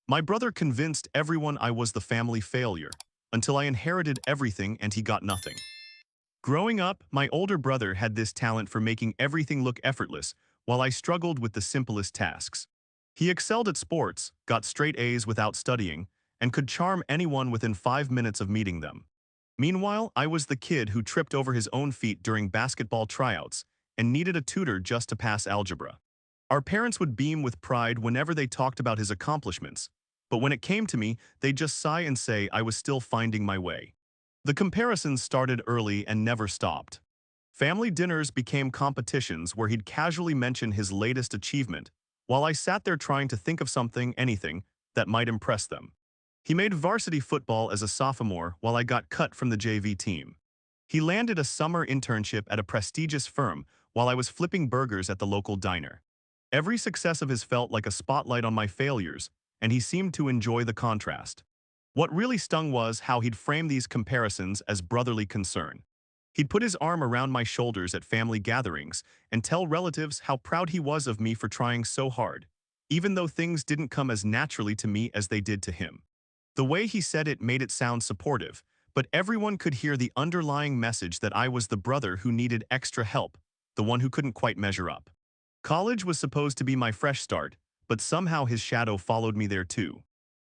My brother convinced everyone I was the family failure, until I inherited everything and he got nothing. Growing up, my older brother had this talent for making everything look effortless, while I struggled with the simplest tasks. He excelled at sports, got straight A's without studying, and could charm anyone within 5 minutes of meeting them. Meanwhile, I was the kid who tripped over his own feet during basketball tryouts and needed a tutor just to pass algebra. Our parents would beam with pride whenever they talked about his accomplishments, but when it came to me, they'd just sigh and say I was still finding my way. The comparisons started early and never stopped. Family dinners became competitions where he'd casually mention his latest achievement, while I sat there trying to think of something, anything, that might impress them. He made varsity football as a sophomore while I got cut from the JV team. He landed a summer internship at a prestigious firm while I was flipping burgers at the local diner. Every success of his felt like a spotlight on my failures, and he seemed to enjoy the contrast. What really stung was how he'd frame these comparisons as brotherly concern. He'd put his arm around my shoulders at family gatherings and tell relatives how proud he was of me for trying so hard, even though things didn't come as naturally to me as they did to him. The way he said it made it sound supportive, but everyone could hear the underlying message that I was the brother who needed extra help, the one who couldn't quite measure up. College was supposed to be my fresh start, but somehow his shadow followed me there too.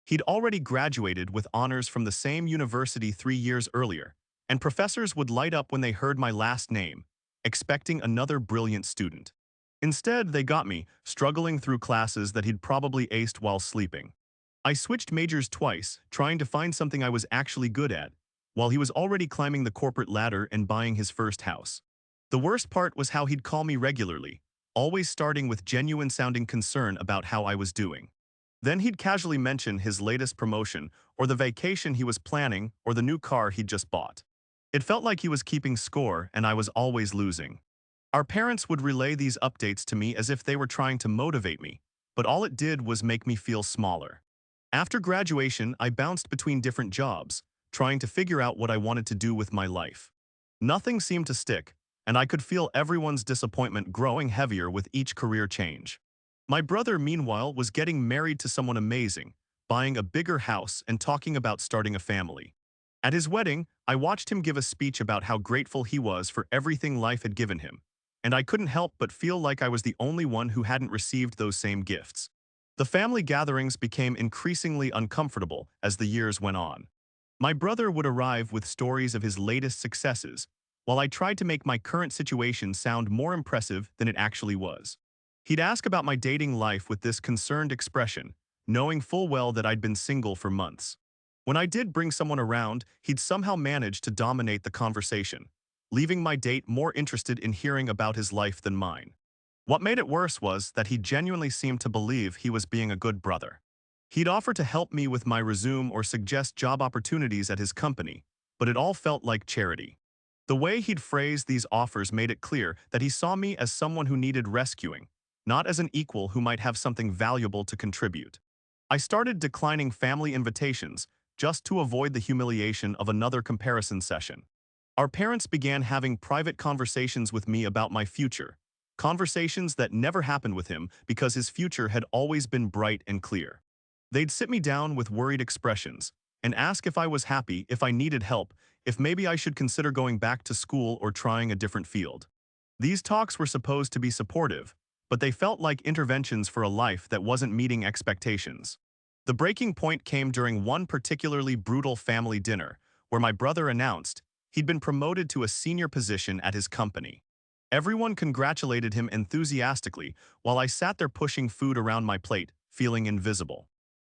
He'd already graduated with honors from the same university 3 years earlier, and professors would light up when they heard my last name, expecting another brilliant student. Instead, they got me, struggling through classes that he'd probably aced while sleeping. I switched majors twice, trying to find something I was actually good at, while he was already climbing the corporate ladder and buying his first house. The worst part was how he'd call me regularly, always starting with genuine-sounding concern about how I was doing. Then he'd casually mention his latest promotion, or the vacation he was planning, or the new car he'd just bought. It felt like he was keeping score and I was always losing. Our parents would relay these updates to me as if they were trying to motivate me, but all it did was make me feel smaller. After graduation, I bounced between different jobs, trying to figure out what I wanted to do with my life. Nothing seemed to stick, and I could feel everyone's disappointment growing heavier with each career change. My brother, meanwhile, was getting married to someone amazing, buying a bigger house and talking about starting a family. At his wedding, I watched him give a speech about how grateful he was for everything life had given him, and I couldn't help but feel like I was the only one who hadn't received those same gifts. The family gatherings became increasingly uncomfortable as the years went on. My brother would arrive with stories of his latest successes, while I tried to make my current situation sound more impressive than it actually was. He'd ask about my dating life with this concerned expression, knowing full well that I'd been single for months. When I did bring someone around, he'd somehow manage to dominate the conversation, leaving my date more interested in hearing about his life than mine. What made it worse was that he genuinely seemed to believe he was being a good brother. He'd offer to help me with my resume or suggest job opportunities at his company, but it all felt like charity. The way he'd phrased these offers made it clear that he saw me as someone who needed rescuing, not as an equal who might have something valuable to contribute. I started declining family invitations just to avoid the humiliation of another comparison session. Our parents began having private conversations with me about my future, conversations that never happened with him because his future had always been bright and clear. They'd sit me down with worried expressions and ask if I was happy, if I needed help, if maybe I should consider going back to school or trying a different field. These talks were supposed to be supportive, but they felt like interventions for a life that wasn't meeting expectations. The breaking point came during one particularly brutal family dinner, where my brother announced he'd been promoted to a senior position at his company. Everyone congratulated him enthusiastically while I sat there pushing food around my plate, feeling invisible.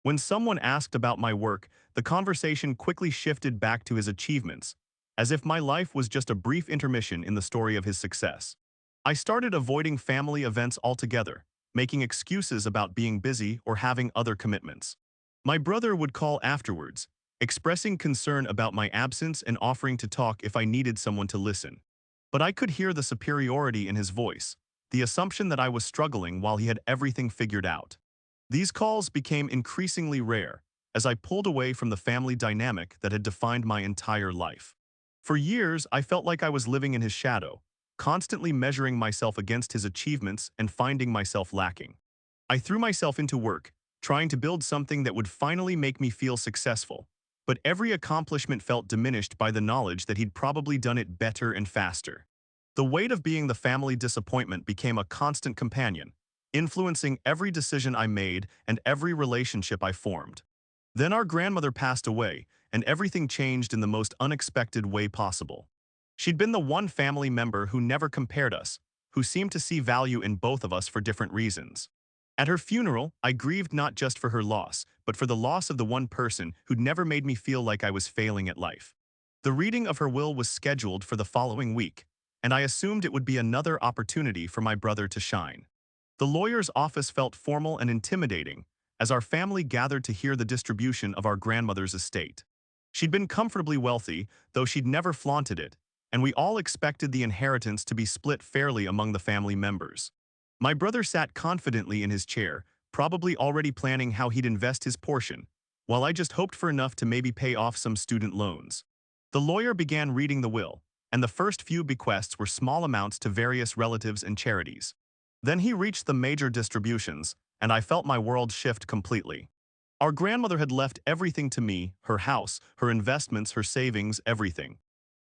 When someone asked about my work, the conversation quickly shifted back to his achievements, as if my life was just a brief intermission in the story of his success. I started avoiding family events altogether, making excuses about being busy or having other commitments. My brother would call afterwards, expressing concern about my absence and offering to talk if I needed someone to listen. But I could hear the superiority in his voice, the assumption that I was struggling while he had everything figured out. These calls became increasingly rare as I pulled away from the family dynamic that had defined my entire life. For years, I felt like I was living in his shadow, constantly measuring myself against his achievements and finding myself lacking. I threw myself into work, trying to build something that would finally make me feel successful. But every accomplishment felt diminished by the knowledge that he'd probably done it better and faster. The weight of being the family disappointment became a constant companion, influencing every decision I made and every relationship I formed. Then our grandmother passed away, and everything changed in the most unexpected way possible. She'd been the one family member who never compared us, who seemed to see value in both of us for different reasons. At her funeral, I grieved not just for her loss, but for the loss of the one person who'd never made me feel like I was failing at life. The reading of her will was scheduled for the following week, and I assumed it would be another opportunity for my brother to shine. The lawyer's office felt formal and intimidating, as our family gathered to hear the distribution of our grandmother's estate. She'd been comfortably wealthy, though she'd never flaunted it, and we all expected the inheritance to be split fairly among the family members. My brother sat confidently in his chair, probably already planning how he'd invest his portion, while I just hoped for enough to maybe pay off some student loans. The lawyer began reading the will, and the first few bequests were small amounts to various relatives and charities. Then he reached the major distributions, and I felt my world shift completely. Our grandmother had left everything to me, her house, her investments, her savings, everything.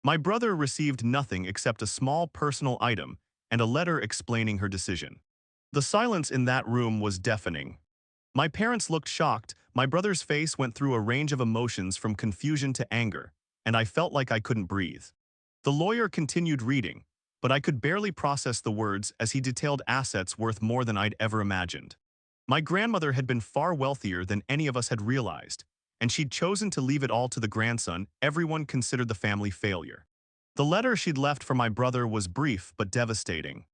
My brother received nothing except a small personal item and a letter explaining her decision. The silence in that room was deafening. My parents looked shocked, my brother's face went through a range of emotions from confusion to anger, and I felt like I couldn't breathe. The lawyer continued reading, but I could barely process the words as he detailed assets worth more than I'd ever imagined. My grandmother had been far wealthier than any of us had realized, and she'd chosen to leave it all to the grandson everyone considered the family failure. The letter she'd left for my brother was brief but devastating.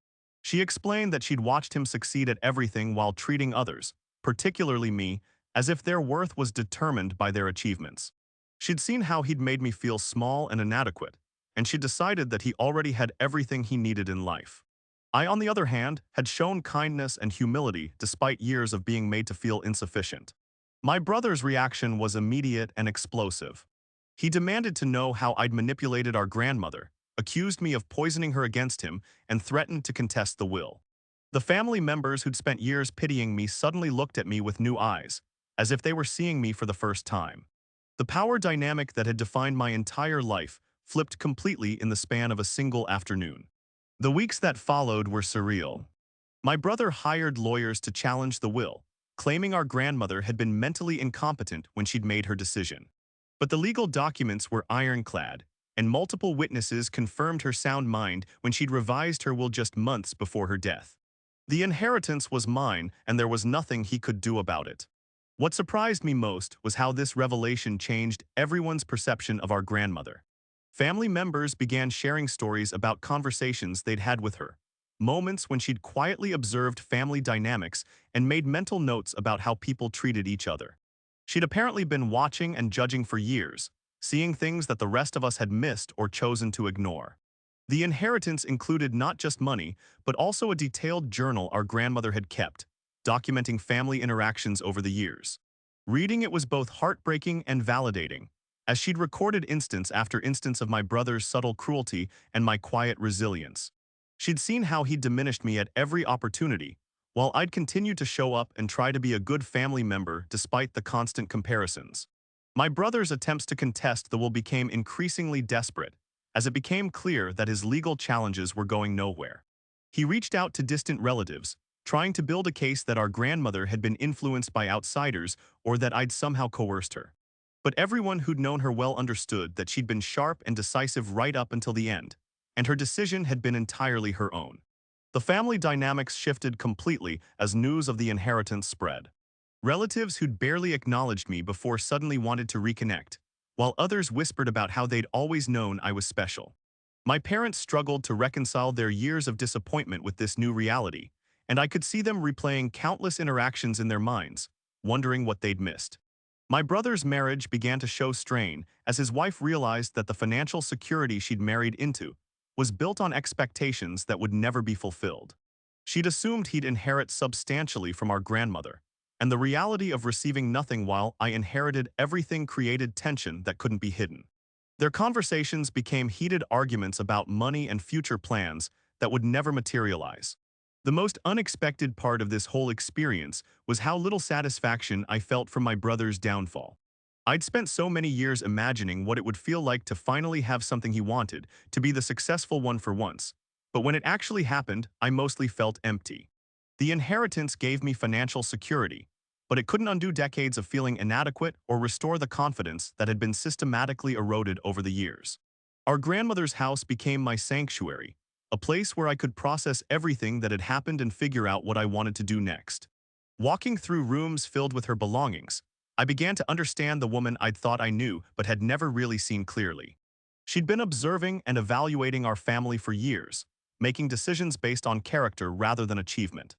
She explained that she'd watched him succeed at everything while treating others, particularly me, as if their worth was determined by their achievements. She'd seen how he'd made me feel small and inadequate, and she decided that he already had everything he needed in life. I, on the other hand, had shown kindness and humility despite years of being made to feel insufficient. My brother's reaction was immediate and explosive. He demanded to know how I'd manipulated our grandmother, accused me of poisoning her against him, and threatened to contest the will. The family members who'd spent years pitying me suddenly looked at me with new eyes, as if they were seeing me for the first time. The power dynamic that had defined my entire life flipped completely in the span of a single afternoon. The weeks that followed were surreal. My brother hired lawyers to challenge the will, claiming our grandmother had been mentally incompetent when she'd made her decision. But the legal documents were ironclad, and multiple witnesses confirmed her sound mind when she'd revised her will just months before her death. The inheritance was mine, and there was nothing he could do about it. What surprised me most was how this revelation changed everyone's perception of our grandmother. Family members began sharing stories about conversations they'd had with her, moments when she'd quietly observed family dynamics and made mental notes about how people treated each other. She'd apparently been watching and judging for years, seeing things that the rest of us had missed or chosen to ignore. The inheritance included not just money, but also a detailed journal our grandmother had kept, documenting family interactions over the years. Reading it was both heartbreaking and validating, as she'd recorded instance after instance of my brother's subtle cruelty and my quiet resilience. She'd seen how he'd diminished me at every opportunity, while I'd continued to show up and try to be a good family member despite the constant comparisons. My brother's attempts to contest the will became increasingly desperate, as it became clear that his legal challenges were going nowhere. He reached out to distant relatives, trying to build a case that our grandmother had been influenced by outsiders or that I'd somehow coerced her. But everyone who'd known her well understood that she'd been sharp and decisive right up until the end, and her decision had been entirely her own. The family dynamics shifted completely as news of the inheritance spread. Relatives who'd barely acknowledged me before suddenly wanted to reconnect, while others whispered about how they'd always known I was special. My parents struggled to reconcile their years of disappointment with this new reality, and I could see them replaying countless interactions in their minds, wondering what they'd missed. My brother's marriage began to show strain as his wife realized that the financial security she'd married into was built on expectations that would never be fulfilled. She'd assumed he'd inherit substantially from our grandmother, and the reality of receiving nothing while I inherited everything created tension that couldn't be hidden. Their conversations became heated arguments about money and future plans that would never materialize. The most unexpected part of this whole experience was how little satisfaction I felt from my brother's downfall. I'd spent so many years imagining what it would feel like to finally have something he wanted, to be the successful one for once. But when it actually happened, I mostly felt empty. The inheritance gave me financial security, but it couldn't undo decades of feeling inadequate or restore the confidence that had been systematically eroded over the years. Our grandmother's house became my sanctuary, a place where I could process everything that had happened and figure out what I wanted to do next. Walking through rooms filled with her belongings, I began to understand the woman I'd thought I knew but had never really seen clearly. She'd been observing and evaluating our family for years, making decisions based on character rather than achievement.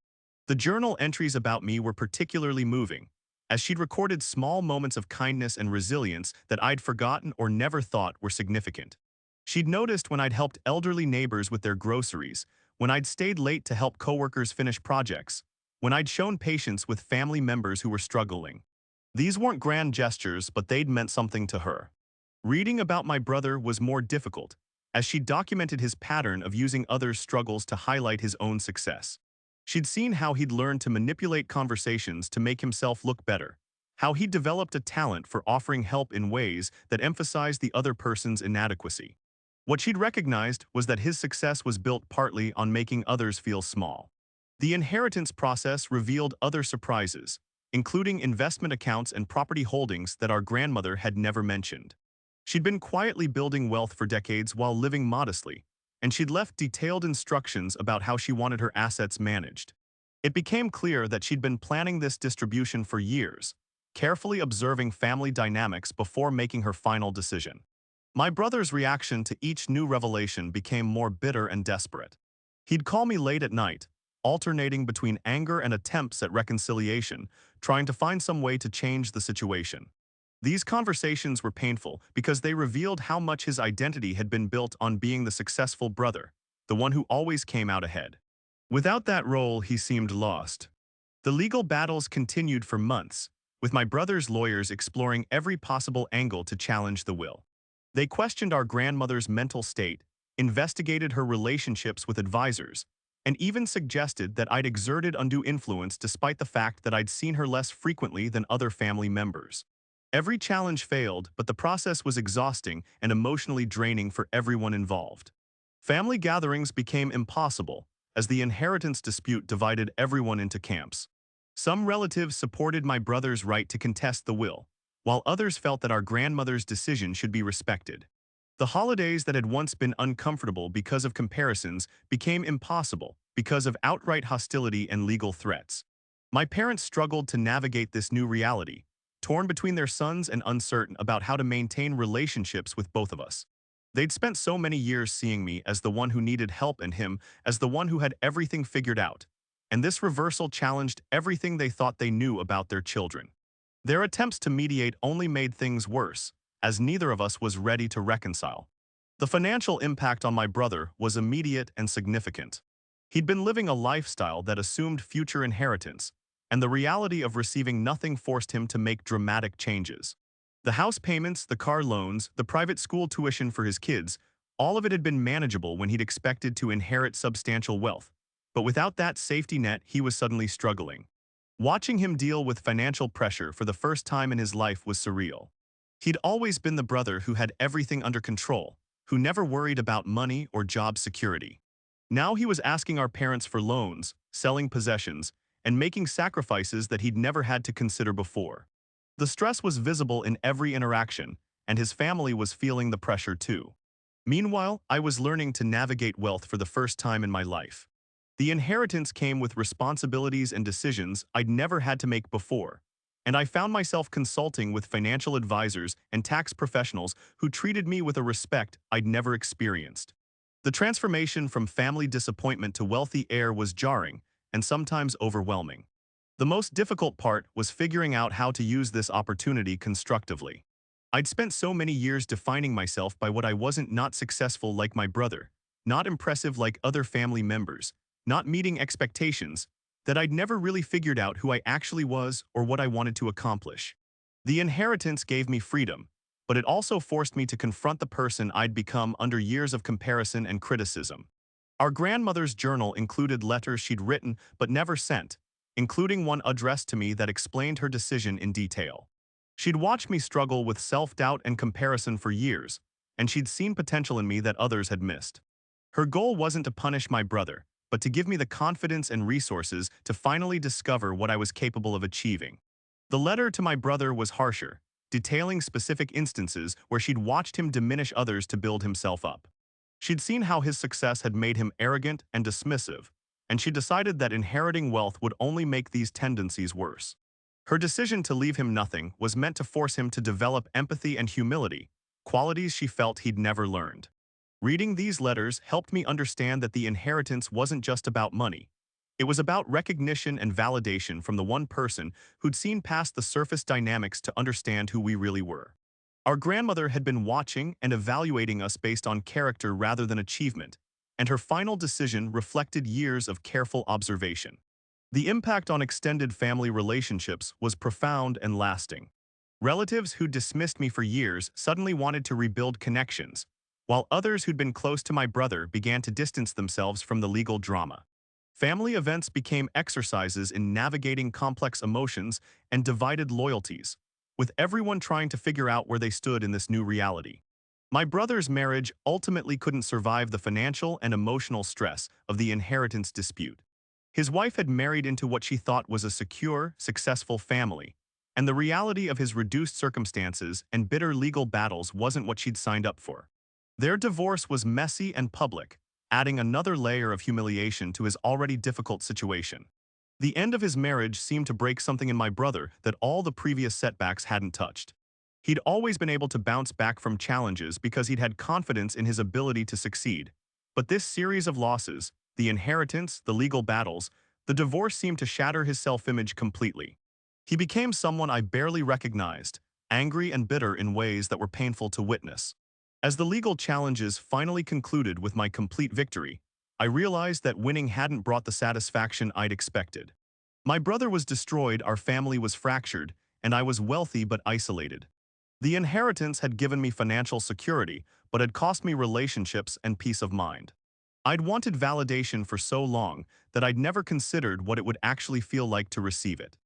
The journal entries about me were particularly moving, as she'd recorded small moments of kindness and resilience that I'd forgotten or never thought were significant. She'd noticed when I'd helped elderly neighbors with their groceries, when I'd stayed late to help coworkers finish projects, when I'd shown patience with family members who were struggling. These weren't grand gestures, but they'd meant something to her. Reading about my brother was more difficult, as she documented his pattern of using others' struggles to highlight his own success. She'd seen how he'd learned to manipulate conversations to make himself look better, how he'd developed a talent for offering help in ways that emphasized the other person's inadequacy. What she'd recognized was that his success was built partly on making others feel small. The inheritance process revealed other surprises, including investment accounts and property holdings that our grandmother had never mentioned. She'd been quietly building wealth for decades while living modestly, and she'd left detailed instructions about how she wanted her assets managed. It became clear that she'd been planning this distribution for years, carefully observing family dynamics before making her final decision. My brother's reaction to each new revelation became more bitter and desperate. He'd call me late at night, alternating between anger and attempts at reconciliation, trying to find some way to change the situation. These conversations were painful because they revealed how much his identity had been built on being the successful brother, the one who always came out ahead. Without that role, he seemed lost. The legal battles continued for months, with my brother's lawyers exploring every possible angle to challenge the will. They questioned our grandmother's mental state, investigated her relationships with advisors, and even suggested that I'd exerted undue influence despite the fact that I'd seen her less frequently than other family members. Every challenge failed, but the process was exhausting and emotionally draining for everyone involved. Family gatherings became impossible, as the inheritance dispute divided everyone into camps. Some relatives supported my brother's right to contest the will, while others felt that our grandmother's decision should be respected. The holidays that had once been uncomfortable because of comparisons became impossible because of outright hostility and legal threats. My parents struggled to navigate this new reality, torn between their sons and uncertain about how to maintain relationships with both of us. They'd spent so many years seeing me as the one who needed help and him as the one who had everything figured out, and this reversal challenged everything they thought they knew about their children. Their attempts to mediate only made things worse, as neither of us was ready to reconcile. The financial impact on my brother was immediate and significant. He'd been living a lifestyle that assumed future inheritance, and the reality of receiving nothing forced him to make dramatic changes. The house payments, the car loans, the private school tuition for his kids, all of it had been manageable when he'd expected to inherit substantial wealth. But without that safety net, he was suddenly struggling. Watching him deal with financial pressure for the first time in his life was surreal. He'd always been the brother who had everything under control, who never worried about money or job security. Now he was asking our parents for loans, selling possessions, and making sacrifices that he'd never had to consider before. The stress was visible in every interaction, and his family was feeling the pressure too. Meanwhile, I was learning to navigate wealth for the first time in my life. The inheritance came with responsibilities and decisions I'd never had to make before, and I found myself consulting with financial advisors and tax professionals who treated me with a respect I'd never experienced. The transformation from family disappointment to wealthy heir was jarring and sometimes overwhelming. The most difficult part was figuring out how to use this opportunity constructively. I'd spent so many years defining myself by what I wasn't, not successful like my brother, not impressive like other family members, not meeting expectations, that I'd never really figured out who I actually was or what I wanted to accomplish. The inheritance gave me freedom, but it also forced me to confront the person I'd become under years of comparison and criticism. Our grandmother's journal included letters she'd written but never sent, including one addressed to me that explained her decision in detail. She'd watched me struggle with self-doubt and comparison for years, and she'd seen potential in me that others had missed. Her goal wasn't to punish my brother, but to give me the confidence and resources to finally discover what I was capable of achieving. The letter to my brother was harsher, detailing specific instances where she'd watched him diminish others to build himself up. She'd seen how his success had made him arrogant and dismissive, and she decided that inheriting wealth would only make these tendencies worse. Her decision to leave him nothing was meant to force him to develop empathy and humility, qualities she felt he'd never learned. Reading these letters helped me understand that the inheritance wasn't just about money. It was about recognition and validation from the one person who'd seen past the surface dynamics to understand who we really were. Our grandmother had been watching and evaluating us based on character rather than achievement, and her final decision reflected years of careful observation. The impact on extended family relationships was profound and lasting. Relatives who dismissed me for years suddenly wanted to rebuild connections, while others who'd been close to my brother began to distance themselves from the legal drama. Family events became exercises in navigating complex emotions and divided loyalties, with everyone trying to figure out where they stood in this new reality. My brother's marriage ultimately couldn't survive the financial and emotional stress of the inheritance dispute. His wife had married into what she thought was a secure, successful family, and the reality of his reduced circumstances and bitter legal battles wasn't what she'd signed up for. Their divorce was messy and public, adding another layer of humiliation to his already difficult situation. The end of his marriage seemed to break something in my brother that all the previous setbacks hadn't touched. He'd always been able to bounce back from challenges because he'd had confidence in his ability to succeed. But this series of losses, the inheritance, the legal battles, the divorce seemed to shatter his self-image completely. He became someone I barely recognized, angry and bitter in ways that were painful to witness. As the legal challenges finally concluded with my complete victory, I realized that winning hadn't brought the satisfaction I'd expected. My brother was destroyed, our family was fractured, and I was wealthy but isolated. The inheritance had given me financial security, but had cost me relationships and peace of mind. I'd wanted validation for so long that I'd never considered what it would actually feel like to receive it.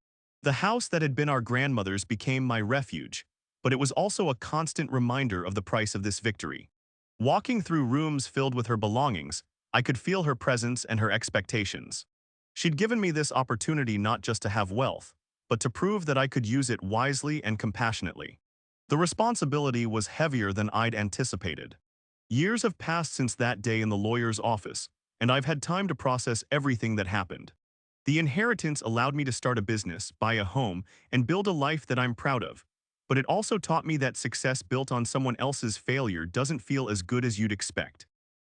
The house that had been our grandmother's became my refuge, but it was also a constant reminder of the price of this victory. Walking through rooms filled with her belongings, I could feel her presence and her expectations. She'd given me this opportunity not just to have wealth, but to prove that I could use it wisely and compassionately. The responsibility was heavier than I'd anticipated. Years have passed since that day in the lawyer's office, and I've had time to process everything that happened. The inheritance allowed me to start a business, buy a home, and build a life that I'm proud of. But it also taught me that success built on someone else's failure doesn't feel as good as you'd expect.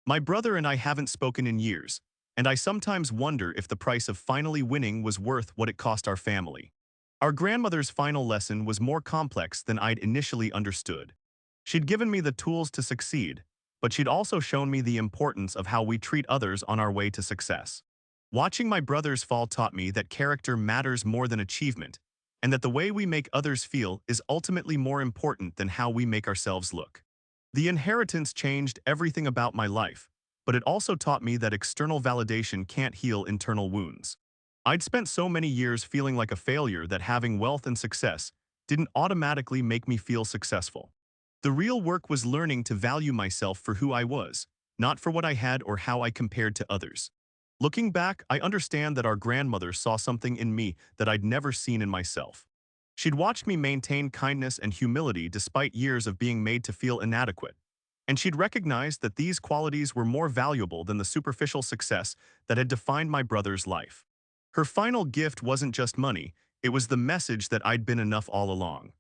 My brother and I haven't spoken in years, and I sometimes wonder if the price of finally winning was worth what it cost our family. Our grandmother's final lesson was more complex than I'd initially understood. She'd given me the tools to succeed, but she'd also shown me the importance of how we treat others on our way to success. Watching my brother's fall taught me that character matters more than achievement, and that the way we make others feel is ultimately more important than how we make ourselves look. The inheritance changed everything about my life, but it also taught me that external validation can't heal internal wounds. I'd spent so many years feeling like a failure that having wealth and success didn't automatically make me feel successful. The real work was learning to value myself for who I was, not for what I had or how I compared to others. Looking back, I understand that our grandmother saw something in me that I'd never seen in myself. She'd watched me maintain kindness and humility despite years of being made to feel inadequate, and she'd recognized that these qualities were more valuable than the superficial success that had defined my brother's life. Her final gift wasn't just money, it was the message that I'd been enough all along.